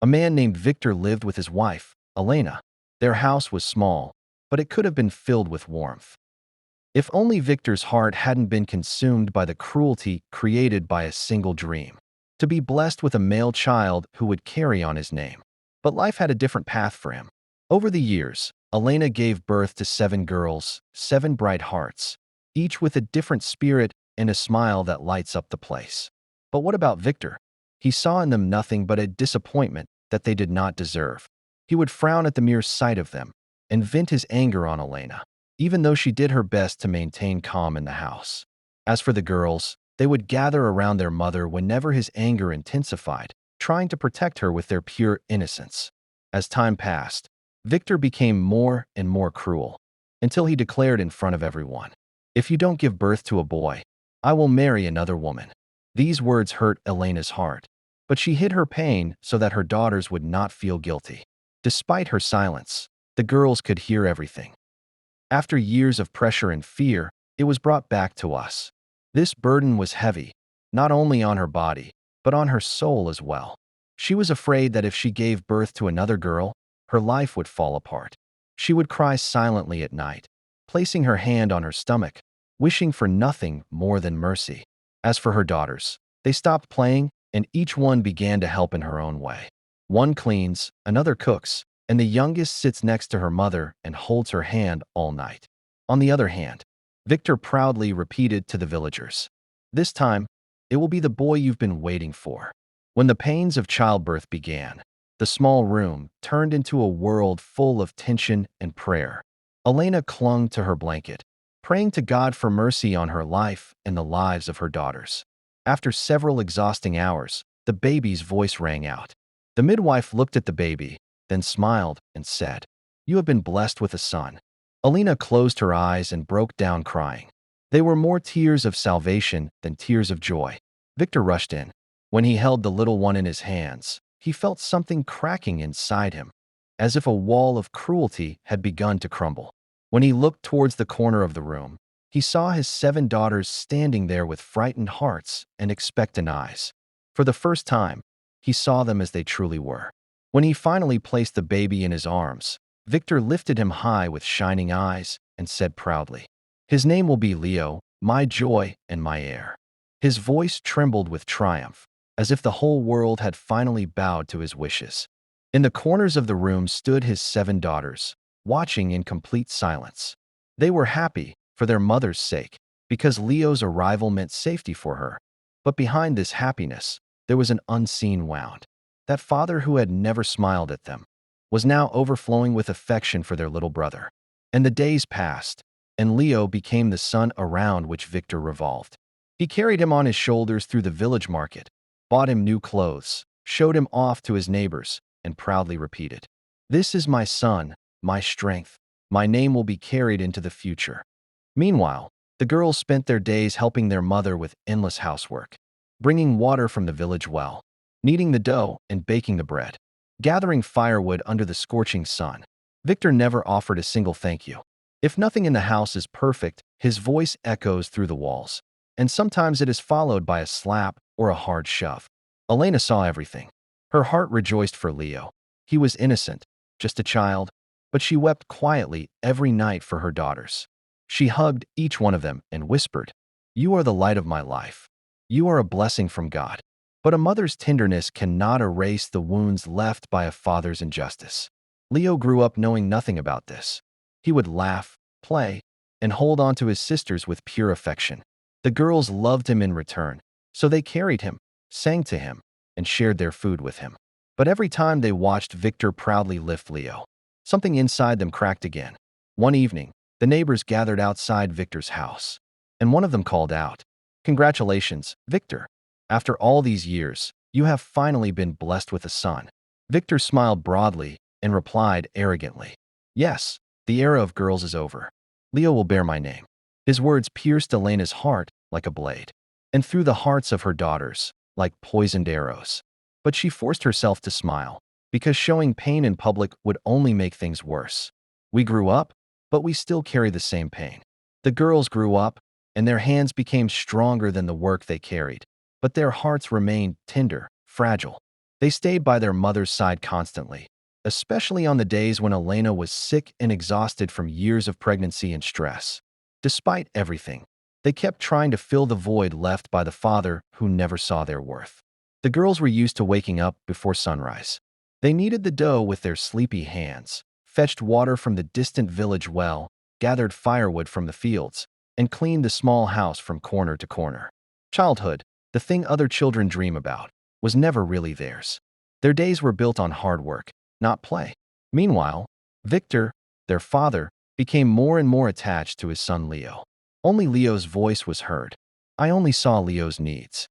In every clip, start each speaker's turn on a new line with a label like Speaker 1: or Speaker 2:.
Speaker 1: A man named Victor lived with his wife, Elena. Their house was small, but it could have been filled with warmth. If only Victor's heart hadn't been consumed by the cruelty created by a single dream. To be blessed with a male child who would carry on his name. But life had a different path for him. Over the years, Elena gave birth to 7 girls, 7 bright hearts, each with a different spirit and a smile that lights up the place. But what about Victor? He saw in them nothing but a disappointment that they did not deserve. He would frown at the mere sight of them and vent his anger on Elena, even though she did her best to maintain calm in the house. As for the girls, they would gather around their mother whenever his anger intensified, trying to protect her with their pure innocence. As time passed, Victor became more and more cruel, until he declared in front of everyone, "If you don't give birth to a boy, I will marry another woman." These words hurt Elena's heart, but she hid her pain so that her daughters would not feel guilty. Despite her silence, the girls could hear everything. After years of pressure and fear, it was brought back to us. This burden was heavy, not only on her body, but on her soul as well. She was afraid that if she gave birth to another girl, her life would fall apart. She would cry silently at night, placing her hand on her stomach, wishing for nothing more than mercy. As for her daughters, they stopped playing, and each one began to help in her own way. One cleans, another cooks, and the youngest sits next to her mother and holds her hand all night. On the other hand, Victor proudly repeated to the villagers, "This time, it will be the boy you've been waiting for." When the pains of childbirth began, the small room turned into a world full of tension and prayer. Elena clung to her blanket, praying to God for mercy on her life and the lives of her daughters. After several exhausting hours, the baby's voice rang out. The midwife looked at the baby, then smiled and said, "You have been blessed with a son." Elena closed her eyes and broke down crying. They were more tears of salvation than tears of joy. Victor rushed in. When he held the little one in his hands, he felt something cracking inside him, as if a wall of cruelty had begun to crumble. When he looked towards the corner of the room, he saw his 7 daughters standing there with frightened hearts and expectant eyes. For the first time, he saw them as they truly were. When he finally placed the baby in his arms, Victor lifted him high with shining eyes and said proudly, "His name will be Leo, my joy and my heir." His voice trembled with triumph, as if the whole world had finally bowed to his wishes. In the corners of the room stood his 7 daughters, watching in complete silence. They were happy, for their mother's sake, because Leo's arrival meant safety for her. But behind this happiness, there was an unseen wound. That father who had never smiled at them was now overflowing with affection for their little brother. And the days passed, and Leo became the son around which Victor revolved. He carried him on his shoulders through the village market, bought him new clothes, showed him off to his neighbors, and proudly repeated, "This is my son, my strength. My name will be carried into the future." Meanwhile, the girls spent their days helping their mother with endless housework, bringing water from the village well, kneading the dough and baking the bread, gathering firewood under the scorching sun. Victor never offered a single thank you. If nothing in the house is perfect, his voice echoes through the walls, and sometimes it is followed by a slap or a hard shove. Elena saw everything. Her heart rejoiced for Leo. He was innocent, just a child, but she wept quietly every night for her daughters. She hugged each one of them and whispered, "You are the light of my life. You are a blessing from God." But a mother's tenderness cannot erase the wounds left by a father's injustice. Leo grew up knowing nothing about this. He would laugh, play, and hold on to his sisters with pure affection. The girls loved him in return, so they carried him, sang to him, and shared their food with him. But every time they watched Victor proudly lift Leo, something inside them cracked again. One evening, the neighbors gathered outside Victor's house, and one of them called out, "Congratulations, Victor. After all these years, you have finally been blessed with a son." Victor smiled broadly and replied arrogantly, "Yes, the era of girls is over. Leo will bear my name." His words pierced Elena's heart like a blade, and through the hearts of her daughters like poisoned arrows. But she forced herself to smile, because showing pain in public would only make things worse. We grew up, but we still carry the same pain. The girls grew up, and their hands became stronger than the work they carried, but their hearts remained tender, fragile. They stayed by their mother's side constantly, especially on the days when Elena was sick and exhausted from years of pregnancy and stress. Despite everything, they kept trying to fill the void left by the father who never saw their worth. The girls were used to waking up before sunrise. They kneaded the dough with their sleepy hands, fetched water from the distant village well, gathered firewood from the fields, and cleaned the small house from corner to corner. Childhood, the thing other children dream about, was never really theirs. Their days were built on hard work, not play. Meanwhile, Victor, their father, became more and more attached to his son Leo. Only Leo's voice was heard. I only saw Leo's needs.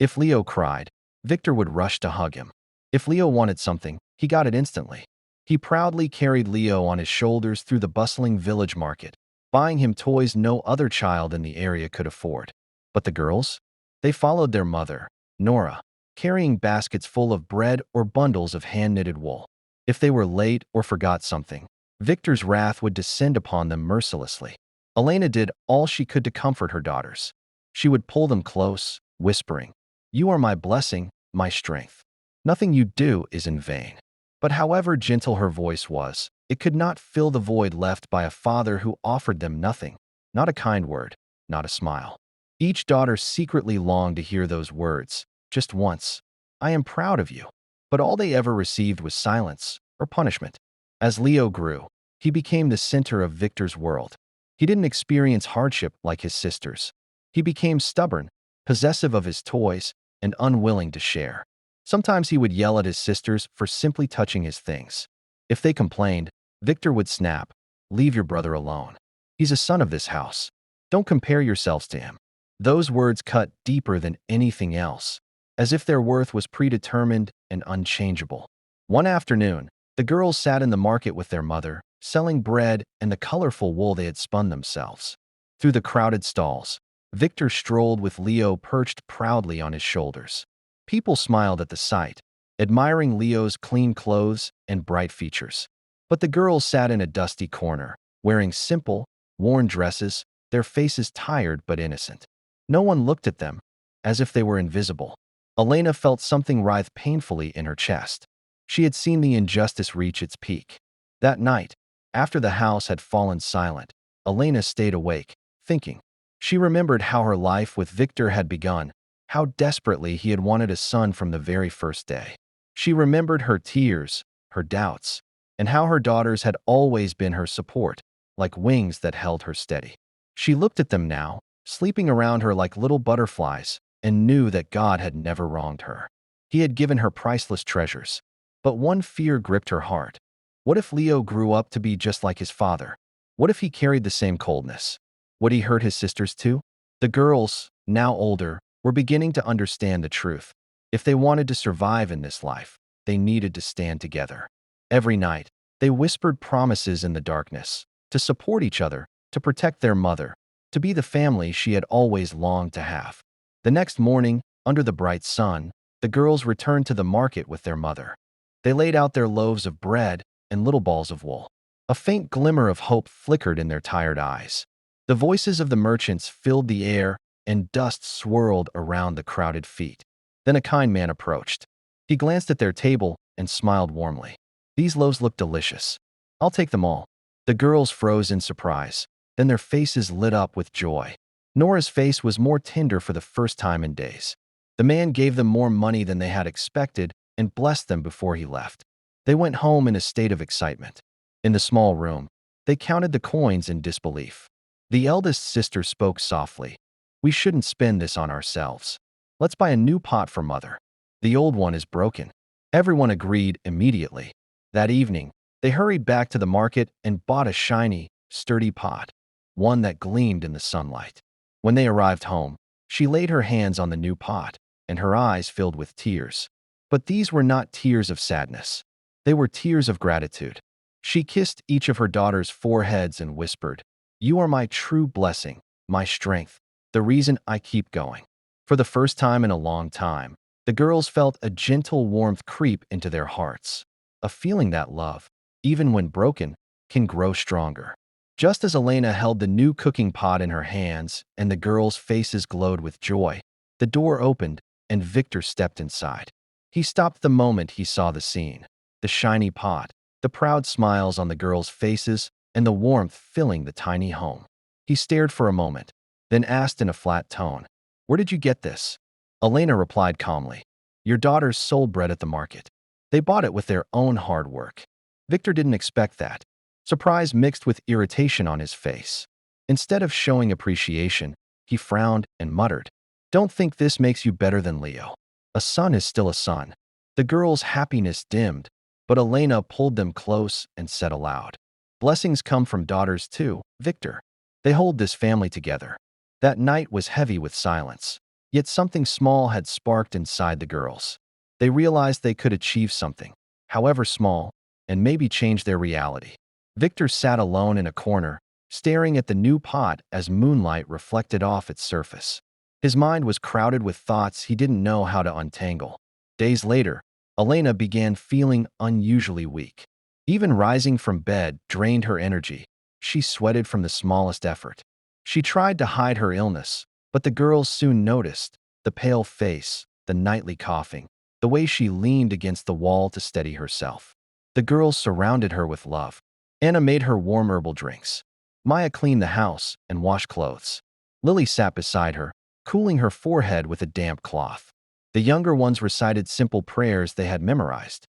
Speaker 1: If Leo cried, Victor would rush to hug him. If Leo wanted something, he got it instantly. He proudly carried Leo on his shoulders through the bustling village market, buying him toys no other child in the area could afford. But the girls? They followed their mother, Nora, carrying baskets full of bread or bundles of hand-knitted wool. If they were late or forgot something, Victor's wrath would descend upon them mercilessly. Elena did all she could to comfort her daughters. She would pull them close, whispering, "You are my blessing, my strength. Nothing you do is in vain." But however gentle her voice was, it could not fill the void left by a father who offered them nothing, not a kind word, not a smile. Each daughter secretly longed to hear those words, just once. "I am proud of you." But all they ever received was silence or punishment. As Leo grew, he became the center of Victor's world. He didn't experience hardship like his sisters. He became stubborn, possessive of his toys, and unwilling to share. Sometimes he would yell at his sisters for simply touching his things. If they complained, Victor would snap, "Leave your brother alone. He's a son of this house. Don't compare yourselves to him." Those words cut deeper than anything else, as if their worth was predetermined and unchangeable. One afternoon, the girls sat in the market with their mother, selling bread and the colorful wool they had spun themselves. Through the crowded stalls, Victor strolled with Leo perched proudly on his shoulders. People smiled at the sight, admiring Leo's clean clothes and bright features. But the girls sat in a dusty corner, wearing simple, worn dresses, their faces tired but innocent. No one looked at them, as if they were invisible. Elena felt something writhe painfully in her chest. She had seen the injustice reach its peak. That night, after the house had fallen silent, Elena stayed awake, thinking. She remembered how her life with Victor had begun, how desperately he had wanted a son from the very first day. She remembered her tears, her doubts, and how her daughters had always been her support, like wings that held her steady. She looked at them now, sleeping around her like little butterflies, and knew that God had never wronged her. He had given her priceless treasures. But one fear gripped her heart. What if Leo grew up to be just like his father? What if he carried the same coldness? Would he hurt his sisters too? The girls, now older, were beginning to understand the truth. If they wanted to survive in this life, they needed to stand together. Every night, they whispered promises in the darkness, to support each other, to protect their mother, to be the family she had always longed to have. The next morning, under the bright sun, the girls returned to the market with their mother. They laid out their loaves of bread and little balls of wool. A faint glimmer of hope flickered in their tired eyes. The voices of the merchants filled the air, and dust swirled around the crowded feet. Then a kind man approached. He glanced at their table and smiled warmly. "These loaves look delicious. I'll take them all." The girls froze in surprise. Then their faces lit up with joy. Nora's face was more tender for the first time in days. The man gave them more money than they had expected and blessed them before he left. They went home in a state of excitement. In the small room, they counted the coins in disbelief. The eldest sister spoke softly. "We shouldn't spend this on ourselves. Let's buy a new pot for Mother. The old one is broken." Everyone agreed immediately. That evening, they hurried back to the market and bought a shiny, sturdy pot, one that gleamed in the sunlight. When they arrived home, she laid her hands on the new pot, and her eyes filled with tears. But these were not tears of sadness. They were tears of gratitude. She kissed each of her daughters' foreheads and whispered, "You are my true blessing, my strength, the reason I keep going." For the first time in a long time, the girls felt a gentle warmth creep into their hearts, a feeling that love, even when broken, can grow stronger. Just as Elena held the new cooking pot in her hands and the girls' faces glowed with joy, the door opened and Victor stepped inside. He stopped the moment he saw the scene. The shiny pot, the proud smiles on the girls' faces, and the warmth filling the tiny home. He stared for a moment, then asked in a flat tone, "Where did you get this?" Elena replied calmly, "Your daughters sold bread at the market. They bought it with their own hard work." Victor didn't expect that. Surprise mixed with irritation on his face. Instead of showing appreciation, he frowned and muttered, "Don't think this makes you better than Leo. A son is still a son." The girls' happiness dimmed, but Elena pulled them close and said aloud, "Blessings come from daughters too, Victor. They hold this family together." That night was heavy with silence, yet something small had sparked inside the girls. They realized they could achieve something, however small, and maybe change their reality. Victor sat alone in a corner, staring at the new pot as moonlight reflected off its surface. His mind was crowded with thoughts he didn't know how to untangle. Days later, Elena began feeling unusually weak. Even rising from bed drained her energy. She sweated from the smallest effort. She tried to hide her illness, but the girls soon noticed the pale face, the nightly coughing, the way she leaned against the wall to steady herself. The girls surrounded her with love. Anna made her warm herbal drinks. Maya cleaned the house and washed clothes. Lily sat beside her, cooling her forehead with a damp cloth. The younger ones recited simple prayers they had memorized.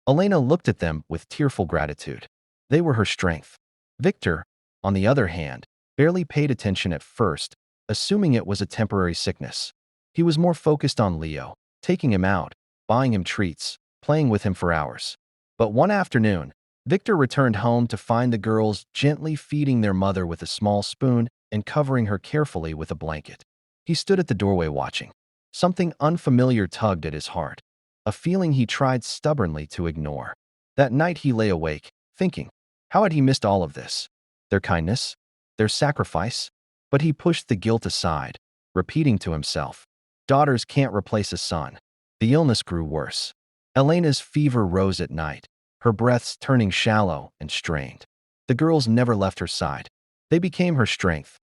Speaker 1: Elena looked at them with tearful gratitude. They were her strength. Victor, on the other hand, barely paid attention at first, assuming it was a temporary sickness. He was more focused on Leo, taking him out, buying him treats, playing with him for hours. But one afternoon, Victor returned home to find the girls gently feeding their mother with a small spoon and covering her carefully with a blanket. He stood at the doorway watching. Something unfamiliar tugged at his heart, a feeling he tried stubbornly to ignore. That night he lay awake, thinking, how had he missed all of this? Their kindness? Their sacrifice? But he pushed the guilt aside, repeating to himself, daughters can't replace a son. The illness grew worse. Elena's fever rose at night, her breaths turning shallow and strained. The girls never left her side. They became her strength,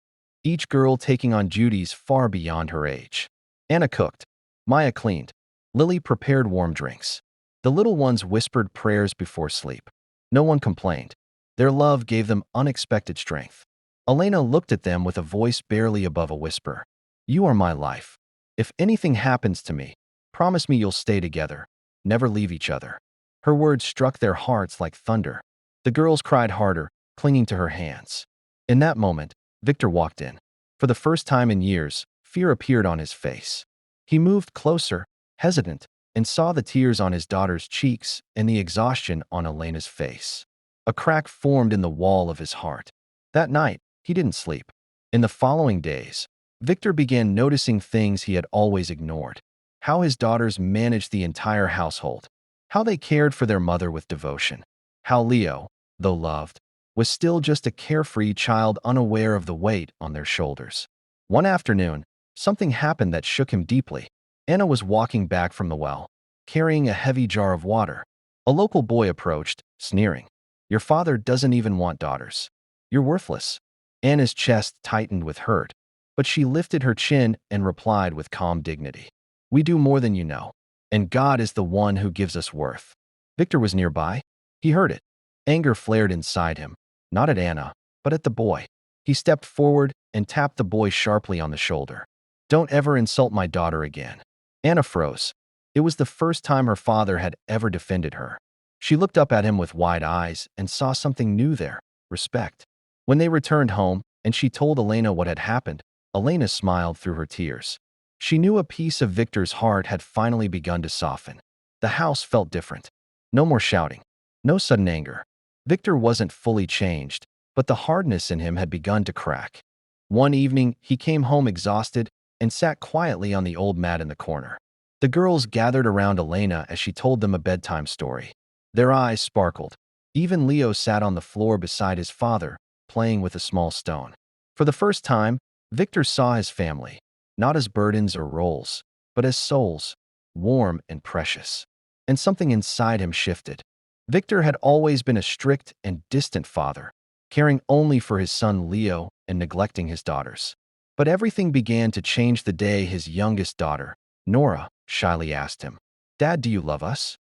Speaker 1: each girl taking on duties far beyond her age. Anna cooked. Maya cleaned. Lily prepared warm drinks. The little ones whispered prayers before sleep. No one complained. Their love gave them unexpected strength. Elena looked at them with a voice barely above a whisper. You are my life. If anything happens to me, promise me you'll stay together, never leave each other. Her words struck their hearts like thunder. The girls cried harder, clinging to her hands. In that moment, Victor walked in. For the first time in years, fear appeared on his face. He moved closer, hesitant, and saw the tears on his daughter's cheeks and the exhaustion on Elena's face. A crack formed in the wall of his heart. That night, he didn't sleep. In the following days, Victor began noticing things he had always ignored. How his daughters managed the entire household. How they cared for their mother with devotion. How Leo, though loved, was still just a carefree child unaware of the weight on their shoulders. One afternoon, something happened that shook him deeply. Anna was walking back from the well, carrying a heavy jar of water. A local boy approached, sneering. Your father doesn't even want daughters. You're worthless. Anna's chest tightened with hurt, but she lifted her chin and replied with calm dignity. We do more than you know, and God is the one who gives us worth. Victor was nearby. He heard it. Anger flared inside him, not at Anna, but at the boy. He stepped forward and tapped the boy sharply on the shoulder. Don't ever insult my daughter again. Anna froze. It was the first time her father had ever defended her. She looked up at him with wide eyes and saw something new there, respect. When they returned home and she told Elena what had happened, Elena smiled through her tears. She knew a piece of Victor's heart had finally begun to soften. The house felt different. No more shouting. No sudden anger. Victor wasn't fully changed, but the hardness in him had begun to crack. One evening, he came home exhausted and sat quietly on the old mat in the corner. The girls gathered around Elena as she told them a bedtime story. Their eyes sparkled. Even Leo sat on the floor beside his father, playing with a small stone. For the first time, Victor saw his family, not as burdens or roles, but as souls, warm and precious. And something inside him shifted. Victor had always been a strict and distant father, caring only for his son Leo and neglecting his daughters. But everything began to change the day his youngest daughter, Nora, shyly asked him, "Dad, do you love us?"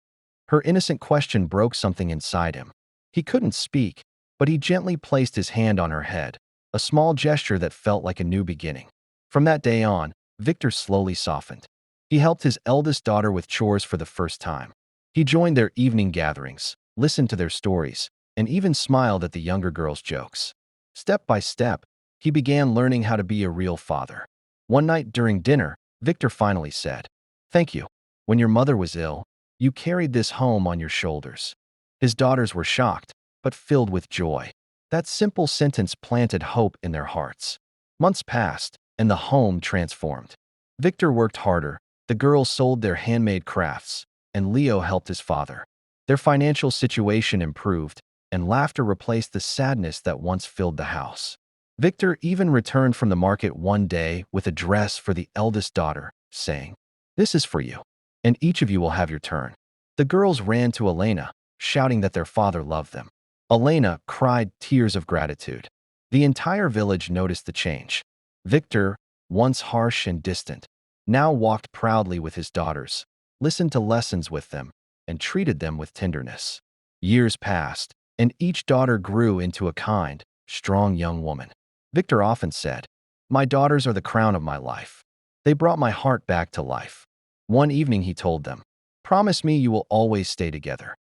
Speaker 1: Her innocent question broke something inside him. He couldn't speak, but he gently placed his hand on her head, a small gesture that felt like a new beginning. From that day on, Victor slowly softened. He helped his eldest daughter with chores for the first time. He joined their evening gatherings, listened to their stories, and even smiled at the younger girls' jokes. Step by step, he began learning how to be a real father. One night during dinner, Victor finally said, "Thank you. When your mother was ill, you carried this home on your shoulders." His daughters were shocked, but filled with joy. That simple sentence planted hope in their hearts. Months passed, and the home transformed. Victor worked harder, the girls sold their handmade crafts, and Leo helped his father. Their financial situation improved, and laughter replaced the sadness that once filled the house. Victor even returned from the market one day with a dress for the eldest daughter, saying, "This is for you, and each of you will have your turn." The girls ran to Elena, shouting that their father loved them. Elena cried tears of gratitude. The entire village noticed the change. Victor, once harsh and distant, now walked proudly with his daughters, listened to lessons with them, and treated them with tenderness. Years passed, and each daughter grew into a kind, strong young woman. Victor often said, "My daughters are the crown of my life. They brought my heart back to life." One evening he told them, "Promise me you will always stay together."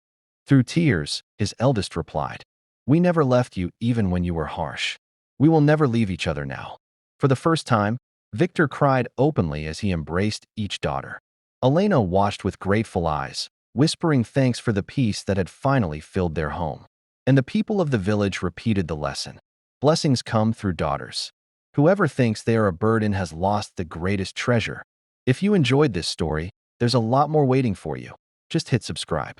Speaker 1: Through tears, his eldest replied, "We never left you even when you were harsh. We will never leave each other now." For the first time, Victor cried openly as he embraced each daughter. Elena watched with grateful eyes, whispering thanks for the peace that had finally filled their home. And the people of the village repeated the lesson. Blessings come through daughters. Whoever thinks they are a burden has lost the greatest treasure. If you enjoyed this story, there's a lot more waiting for you. Just hit subscribe.